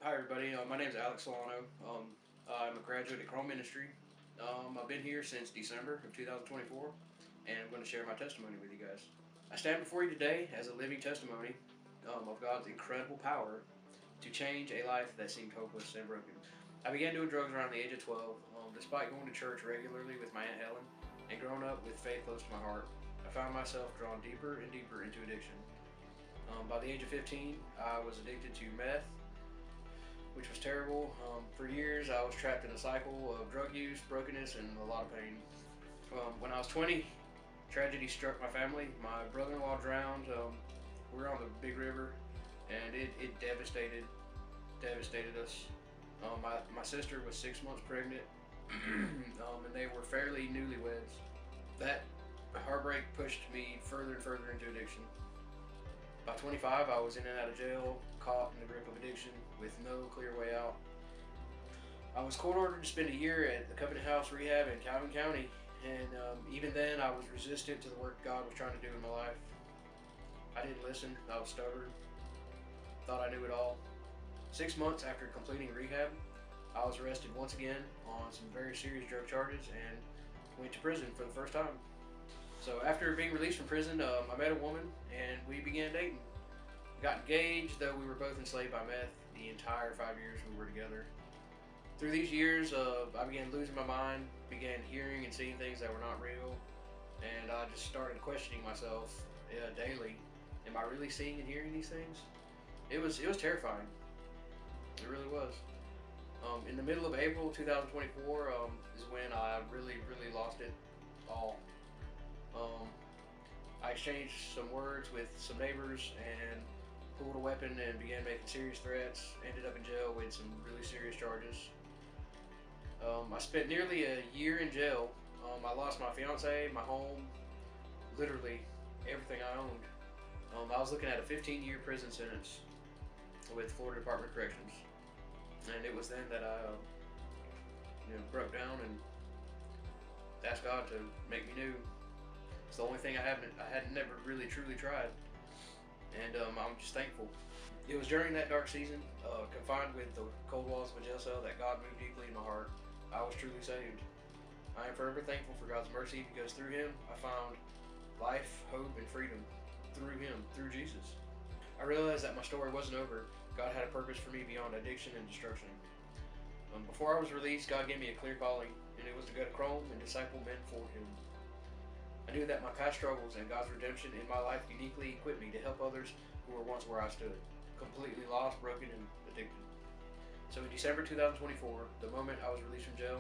Hi everybody, my name is Alex Solano. I'm a graduate at Chrome Ministry. I've been here since December of 2024, and I'm going to share my testimony with you guys. I stand before you today as a living testimony of God's incredible power to change a life that seemed hopeless and broken. I began doing drugs around the age of 12, despite going to church regularly with my Aunt Helen and growing up with faith close to my heart. I found myself drawn deeper and deeper into addiction. By the age of 15, I was addicted to meth, which was terrible. For years, I was trapped in a cycle of drug use, brokenness, and a lot of pain. When I was 20, tragedy struck my family. My brother-in-law drowned. We were on the big river, and it devastated us. My sister was 6 months pregnant, and they were fairly newlyweds. That heartbreak pushed me further and further into addiction. By 25, I was in and out of jail, caught in the grip of addiction with no clear way out. I was court ordered to spend a year at the Covenant House Rehab in Calvin County, and even then I was resistant to the work God was trying to do in my life. I didn't listen, I was stubborn, thought I knew it all. 6 months after completing rehab, I was arrested once again on some very serious drug charges and went to prison for the first time. So after being released from prison, I met a woman and we began dating. We got engaged, though we were both enslaved by meth the entire 5 years we were together. Through these years, I began losing my mind, began hearing and seeing things that were not real, and I just started questioning myself daily. Am I really seeing and hearing these things? It was terrifying. It really was. In the middle of April 2024 is when I really lost it all. I exchanged some words with some neighbors and pulled a weapon and began making serious threats. Ended up in jail with some really serious charges. I spent nearly a year in jail. I lost my fiance, my home, literally everything I owned. I was looking at a 15-year prison sentence with Florida Department of Corrections, and it was then that I broke down and asked God to make me new. It's the only thing I had never really truly tried, and I'm just thankful. It was during that dark season, confined with the cold walls of a jail cell, that God moved deeply in my heart. I was truly saved. I am forever thankful for God's mercy, because through Him I found life, hope, and freedom. Through Him, through Jesus. I realized that my story wasn't over. God had a purpose for me beyond addiction and destruction. Before I was released, God gave me a clear calling, and it was to go to Chrome and disciple men for Him. I knew that my past struggles and God's redemption in my life uniquely equipped me to help others who were once where I stood, completely lost, broken, and addicted. So in December 2024, the moment I was released from jail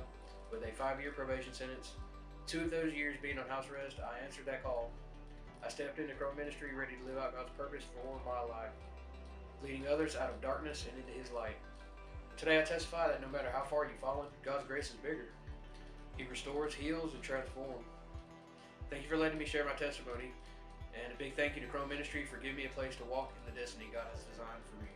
with a 5-year probation sentence, 2 of those years being on house arrest, I answered that call. I stepped into Chrome Ministry ready to live out God's purpose for my life, leading others out of darkness and into His light. Today I testify that no matter how far you've fallen, God's grace is bigger. He restores, heals, and transforms. Thank you for letting me share my testimony, and a big thank you to Chrome Ministry for giving me a place to walk in the destiny God has designed for me.